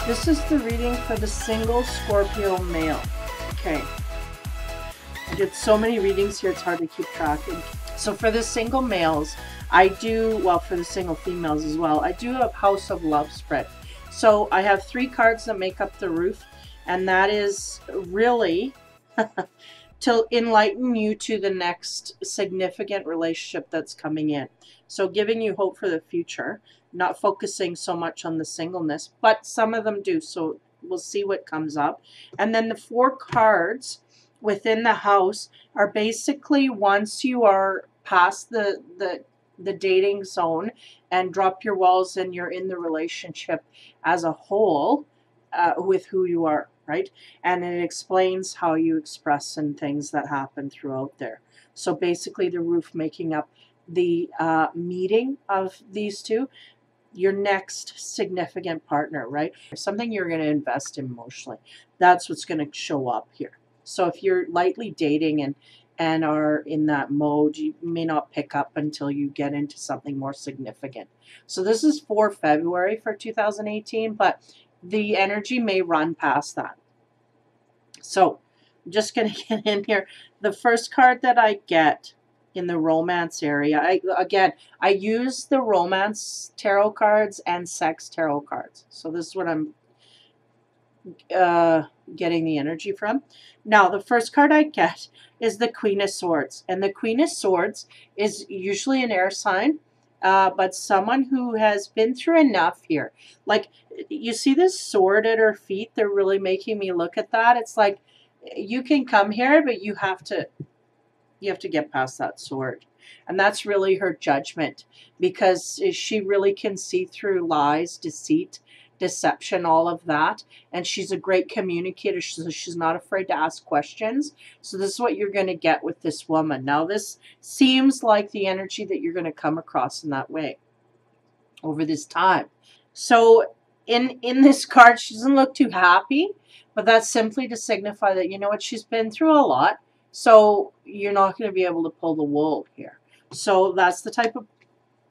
This is the reading for the single Scorpio male. Okay. I did so many readings here, it's hard to keep track. So for the single males, I do, well, for the single females as well, I do a House of Love spread. So I have 3 cards that make up the roof, and that is really to enlighten you to the next significant relationship that's coming in. So giving you hope for the future, not focusing so much on the singleness, but some of them do. So we'll see what comes up. And then the 4 cards within the house are basically once you are past the dating zone and drop your walls and you're in the relationship as a whole with who you are, right? And it explains how you express and things that happen throughout there. So basically the roof making up the meeting of these two, your next significant partner, right? Something you're going to invest in emotionally. That's what's going to show up here. So if you're lightly dating and are in that mode, you may not pick up until you get into something more significant. So this is for February for 2018, but the energy may run past that. So I'm just going to get in here. The first card that I get in the romance area, I use the romance tarot cards and sex tarot cards. So this is what I'm getting the energy from. Now, the first card I get is the Queen of Swords. And the Queen of Swords is usually an air sign, but someone who has been through enough here. Like, you see this sword at her feet? They're really making me look at that. It's like, you can come here, but you have to get past that sword. And that's really her judgment, because she really can see through lies, deceit, deception, all of that. And she's a great communicator, so she's not afraid to ask questions. So this is what you're going to get with this woman. Now, this seems like the energy that you're going to come across in that way over this time. So in this card, she doesn't look too happy, but that's simply to signify that, you know what, she's been through a lot. So you're not going to be able to pull the wool here. So that's the type of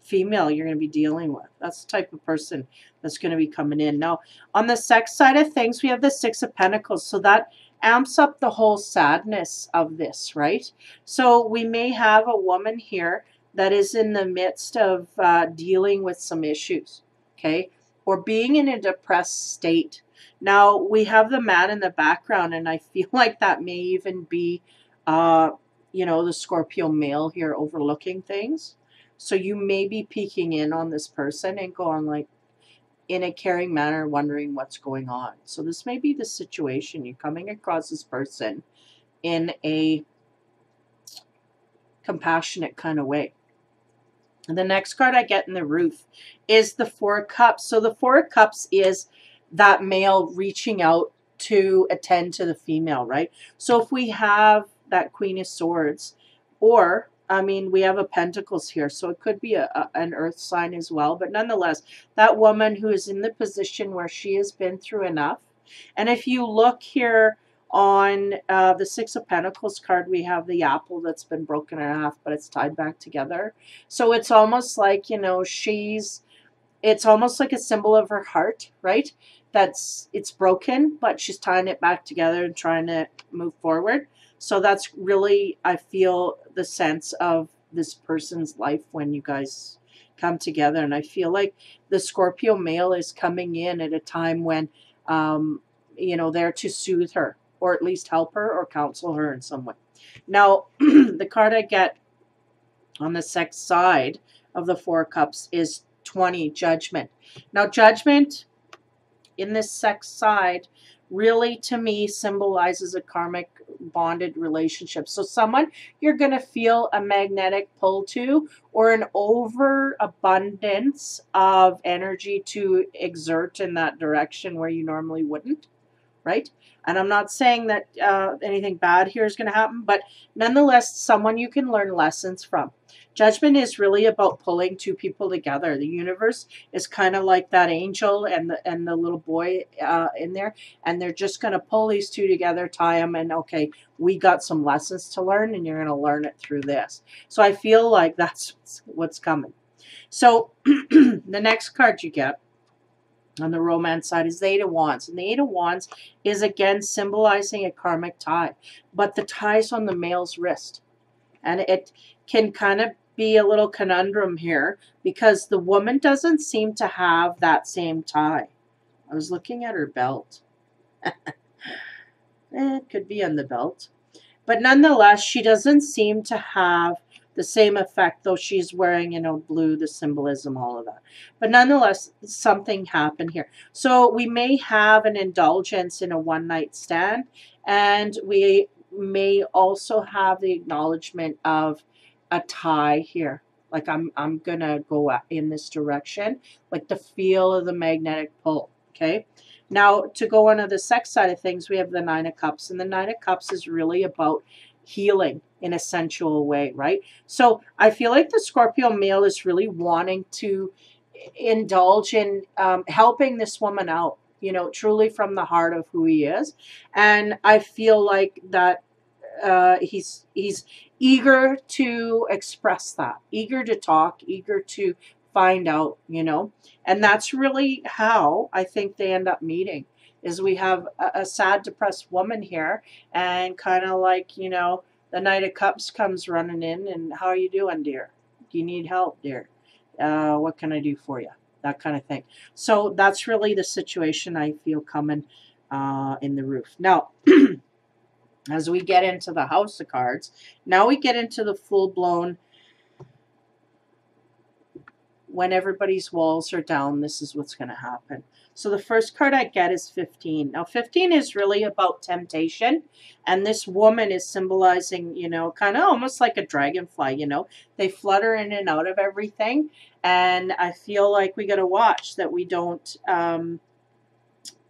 female you're going to be dealing with. That's the type of person that's going to be coming in. Now, on the sex side of things, we have the 6 of Pentacles. So that amps up the whole sadness of this, right? So we may have a woman here that is in the midst of dealing with some issues, okay? Or being in a depressed state. Now, we have the man in the background, and I feel like that may even be you know, the Scorpio male here overlooking things. So you may be peeking in on this person and going like in a caring manner, wondering what's going on. So this may be the situation. You're coming across this person in a compassionate kind of way. And the next card I get in the roof is the 4 of Cups. So the 4 of Cups is that male reaching out to attend to the female, right? So if we have that Queen of Swords, or I mean, we have a Pentacles here, so it could be an earth sign as well. But nonetheless, that woman who is in the position where she has been through enough. And if you look here on the 6 of Pentacles card, we have the apple that's been broken in half, but it's tied back together. So it's almost like, you know, it's almost like a symbol of her heart, right? It's broken, but she's tying it back together and trying to move forward. So that's really, I feel, the sense of this person's life when you guys come together. And I feel like the Scorpio male is coming in at a time when, you know, they're to soothe her, or at least help her or counsel her in some way. Now, the card I get on the sex side of the 4 of Cups is 20, Judgment. Now, Judgment in this sex side really, to me, symbolizes a karmic bonded relationship. So someone you're going to feel a magnetic pull to, or an overabundance of energy to exert in that direction where you normally wouldn't, right? And I'm not saying that anything bad here is going to happen, but nonetheless, someone you can learn lessons from. Judgment is really about pulling two people together. The universe is kind of like that angel and the little boy in there, and they're just going to pull these two together, tie them, and okay, we got some lessons to learn, and you're going to learn it through this. So I feel like that's what's coming. So the next card you get on the romance side is the Eight of Wands. And the Eight of Wands is, again, symbolizing a karmic tie. But the tie's on the male's wrist. And it can kind of be a little conundrum here because the woman doesn't seem to have that same tie. I was looking at her belt. It could be on the belt. But nonetheless, she doesn't seem to have the same effect, though she's wearing, you know, blue, the symbolism, all of that. But nonetheless, something happened here. So we may have an indulgence in a one-night stand, and we may also have the acknowledgement of a tie here. Like I'm going to go in this direction, like the feel of the magnetic pull, okay? Now, to go on to the sex side of things, we have the Nine of Cups, and the Nine of Cups is really about healing in a sensual way, right? So I feel like the Scorpio male is really wanting to indulge in helping this woman out, you know, truly from the heart of who he is. And I feel like that he's eager to express that, eager to talk, eager to find out, you know. And that's really how I think they end up meeting, is we have a sad, depressed woman here, and kind of like, you know, the Knight of Cups comes running in, and how are you doing, dear? Do you need help, dear? What can I do for you? That kind of thing. So that's really the situation I feel coming in the roof. Now, as we get into the House of Cards, now we get into the full-blown, when everybody's walls are down, this is what's going to happen. So the first card I get is 15. Now 15 is really about temptation, and this woman is symbolizing, you know, kind of almost like a dragonfly, you know. They flutter in and out of everything, and I feel like we got to watch that we don't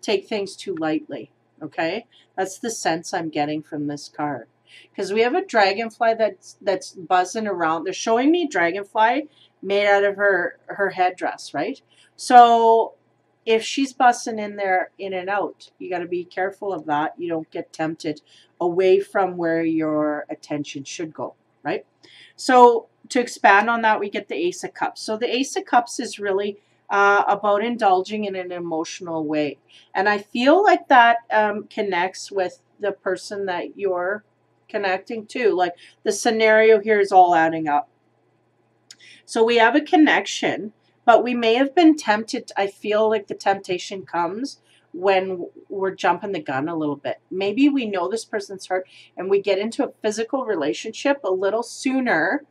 take things too lightly, okay? That's the sense I'm getting from this card. Because we have a dragonfly that's buzzing around. They're showing me a dragonfly made out of her headdress, right? So if she's busting in there in and out, you got to be careful of that. You don't get tempted away from where your attention should go, right? So to expand on that, we get the Ace of Cups. So the Ace of Cups is really about indulging in an emotional way. And I feel like that connects with the person that you're connecting to. Like the scenario here is all adding up. So we have a connection, but we may have been tempted. I feel like the temptation comes when we're jumping the gun a little bit. Maybe we know this person's heart and we get into a physical relationship a little sooner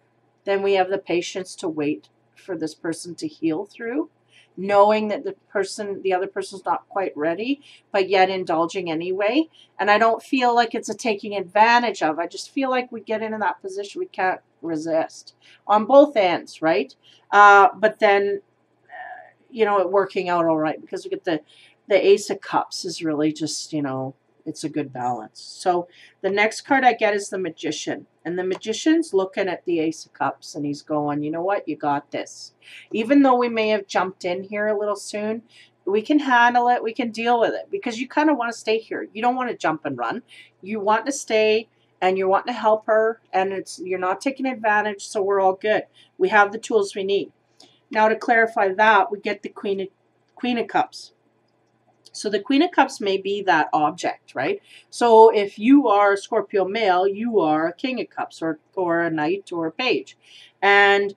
than we have the patience to wait for this person to heal through, knowing that the other person's not quite ready, but yet indulging anyway. And I don't feel like it's a taking advantage of. I just feel like we get into that position we can't resist on both ends, right? But then, you know, it working out all right, because we get the Ace of Cups is really just, you know, it's a good balance. So the next card I get is the Magician. And the Magician's looking at the Ace of Cups, and he's going, you know what? You got this. Even though we may have jumped in here a little soon, we can handle it. We can deal with it, because you kind of want to stay here. You don't want to jump and run. You want to stay, and you're wanting to help her, and you're not taking advantage, so we're all good. We have the tools we need. Now, to clarify that, we get the Queen of Cups. So the Queen of Cups may be that object, right? So if you are a Scorpio male, you are a King of Cups, or a Knight, or a Page. And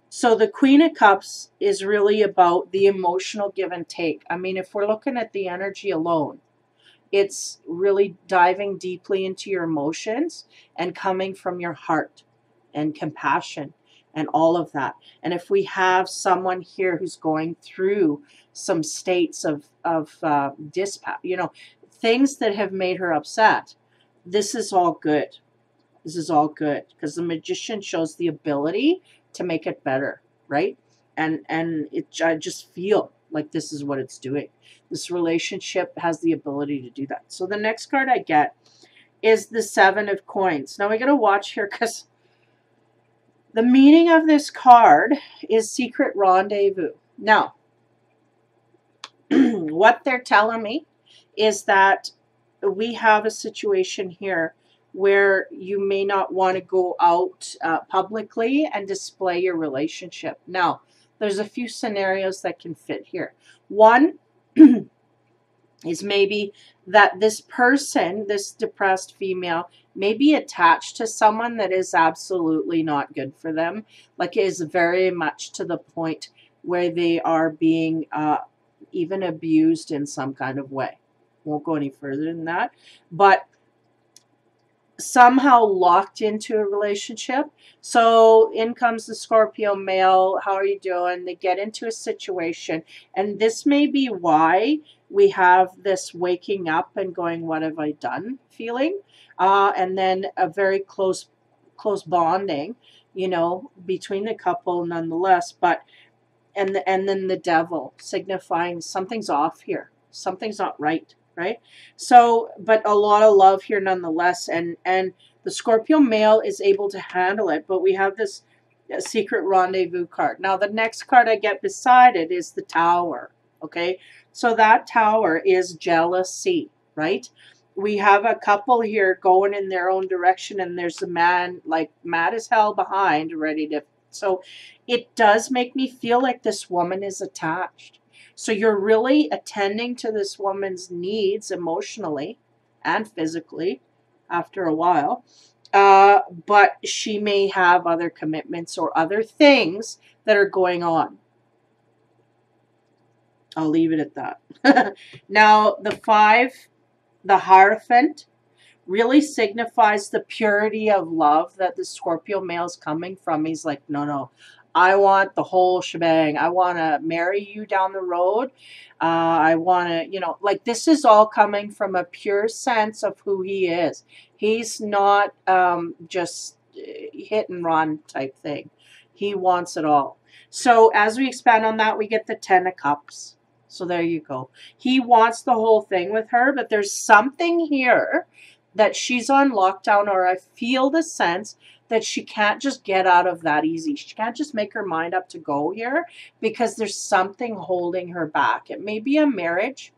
so the Queen of Cups is really about the emotional give and take. I mean, if we're looking at the energy alone, it's really diving deeply into your emotions and coming from your heart and compassion and all of that. And if we have someone here who's going through some states of dispatch, you know, things that have made her upset, this is all good. This is all good because the Magician shows the ability to make it better, right? And I just feel like this is what it's doing. This relationship has the ability to do that. So the next card I get is the Seven of Coins. Now we got to watch here because the meaning of this card is secret rendezvous. Now, what they're telling me is that we have a situation here where you may not want to go out publicly and display your relationship. Now, there's a few scenarios that can fit here. One is maybe that this person, this depressed female, may be attached to someone that is absolutely not good for them, like it is very much to the point where they are being even abused in some kind of way. Won't go any further than that, but somehow locked into a relationship. So in comes the Scorpio male. How are you doing? They get into a situation, and this may be why we have this waking up and going, what have I done feeling, and then a very close bonding, you know, between the couple nonetheless. But and then the devil signifying something's off here, something's not right. Right? So, but a lot of love here nonetheless, and the Scorpio male is able to handle it, but we have this secret rendezvous card. Now, the next card I get beside it is the Tower, okay? So that Tower is jealousy, right? We have a couple here going in their own direction, and there's a man, like, mad as hell behind, ready to... So it does make me feel like this woman is attached. So you're really attending to this woman's needs emotionally and physically after a while. But she may have other commitments or other things that are going on. I'll leave it at that. Now, the 5, the Hierophant, really signifies the purity of love that the Scorpio male is coming from. He's like, no, no. I want the whole shebang. I want to marry you down the road. I want to, you know, like this is all coming from a pure sense of who he is. He's not just hit and run type thing. He wants it all. So as we expand on that, we get the 10 of Cups. So there you go. He wants the whole thing with her, but there's something here that she's on lockdown, or I feel the sense that she can't just get out of that easy. She can't just make her mind up to go here because there's something holding her back. It may be a marriage.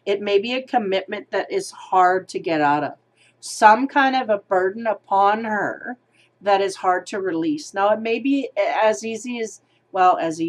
It may be a commitment that is hard to get out of. Some kind of a burden upon her that is hard to release. Now, it may be as easy as, well, as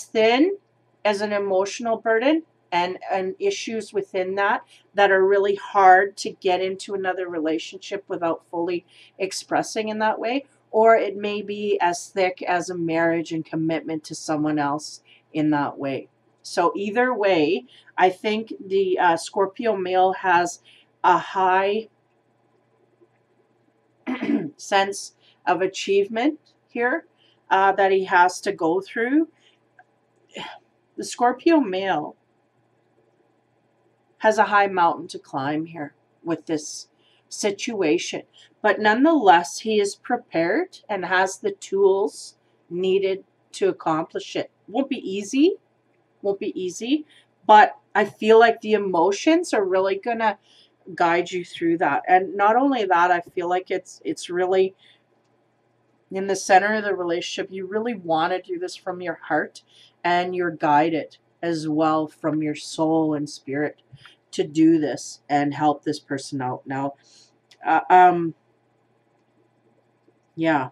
thin as an emotional burden, and issues within that are really hard to get into another relationship without fully expressing in that way. Or it may be as thick as a marriage and commitment to someone else in that way. So either way, I think the Scorpio male has a high sense of achievement here that he has to go through. The Scorpio male has a high mountain to climb here with this situation. But nonetheless, he is prepared and has the tools needed to accomplish it. Won't be easy. Won't be easy. But I feel like the emotions are really going to guide you through that. And not only that, I feel like it's really in the center of the relationship. You really want to do this from your heart, and you're guided as well from your soul and spirit to do this and help this person out. Now, yeah,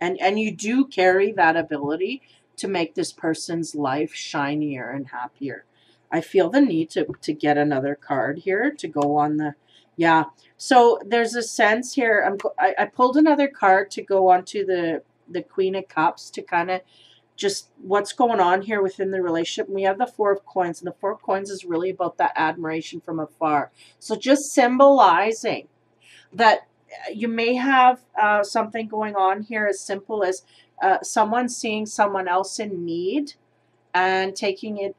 and you do carry that ability to make this person's life shinier and happier. I feel the need to get another card here to go on the, yeah. So there's a sense here. I pulled another card to go onto the Queen of Cups to kind of just what's going on here within the relationship. We have the 4 of Coins, and the 4 of Coins is really about that admiration from afar. So just symbolizing that you may have something going on here as simple as someone seeing someone else in need and taking it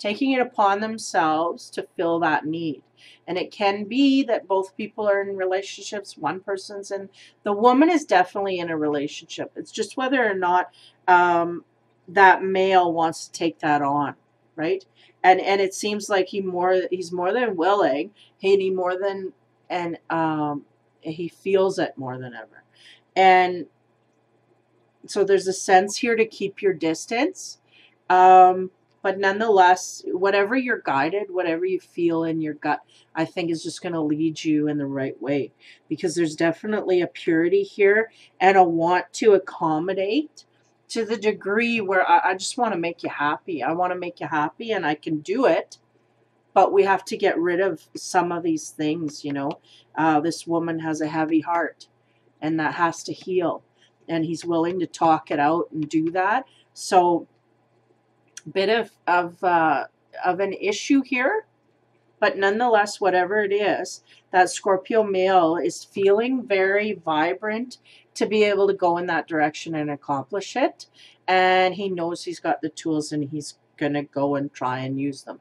taking it upon themselves to fill that need. And it can be that both people are in relationships. One person's in, the woman is definitely in a relationship. It's just whether or not that male wants to take that on, right? And it seems like he's more than willing, he feels it more than ever. And so there's a sense here to keep your distance. But nonetheless, whatever you're guided, whatever you feel in your gut, I think is just going to lead you in the right way, because there's definitely a purity here and a want to accommodate to the degree where I just want to make you happy. I want to make you happy, and I can do it. But we have to get rid of some of these things, you know. This woman has a heavy heart, and that has to heal. And he's willing to talk it out and do that. So bit of an issue here, but nonetheless, whatever it is, that Scorpio male is feeling very vibrant to be able to go in that direction and accomplish it. And he knows he's got the tools, and he's going to go and try and use them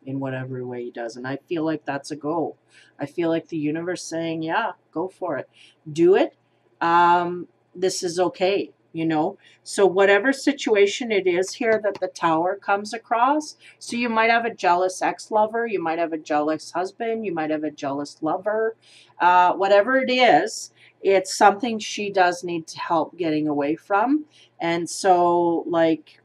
in whatever way he does. And I feel like that's a go. I feel like the universe saying, yeah, go for it. Do it. This is okay. You know, so whatever situation it is here that the Tower comes across, so you might have a jealous ex-lover, you might have a jealous husband, you might have a jealous lover, whatever it is, it's something she does need to help getting away from. And so, like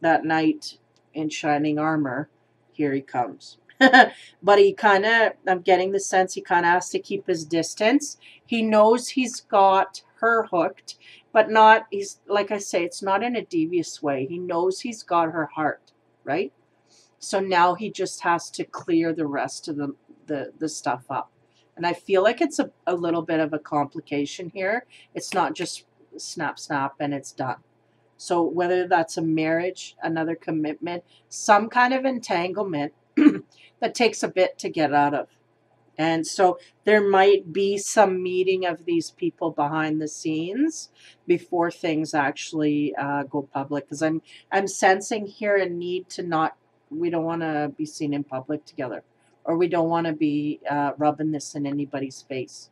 that knight in shining armor, here he comes. But he kind of, I'm getting the sense he kind of has to keep his distance. He knows he's got her hooked, but not, he's, like I say, it's not in a devious way. He knows he's got her heart, right? So now he just has to clear the rest of the stuff up. And I feel like it's a little bit of a complication here. It's not just snap, snap, and it's done. So whether that's a marriage, another commitment, some kind of entanglement that takes a bit to get out of. And so there might be some meeting of these people behind the scenes before things actually go public. Because I'm sensing here a need to not, we don't want to be seen in public together. Or we don't want to be rubbing this in anybody's face.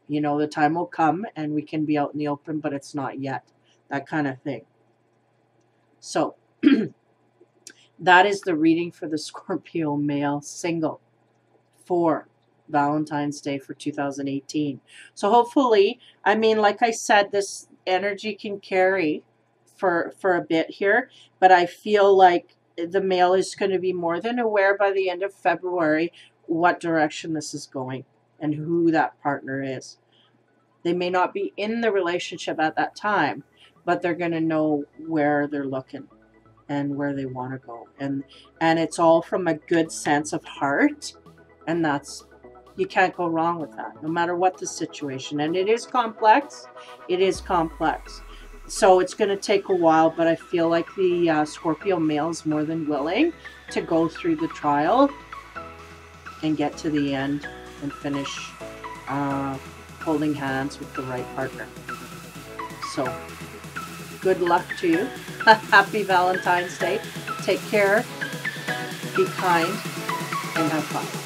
You know, the time will come and we can be out in the open, but it's not yet. That kind of thing. So that is the reading for the Scorpio male single for Valentine's Day for 2018. So hopefully, I mean, like I said, this energy can carry for a bit here, but I feel like the male is going to be more than aware by the end of February what direction this is going and who that partner is. They may not be in the relationship at that time, but they're going to know where they're looking and where they want to go. And it's all from a good sense of heart. And that's, you can't go wrong with that, no matter what the situation. And it is complex. It is complex. So it's going to take a while, but I feel like the Scorpio male is more than willing to go through the trial and get to the end and finish holding hands with the right partner. So good luck to you. Happy Valentine's Day. Take care, be kind, and have fun.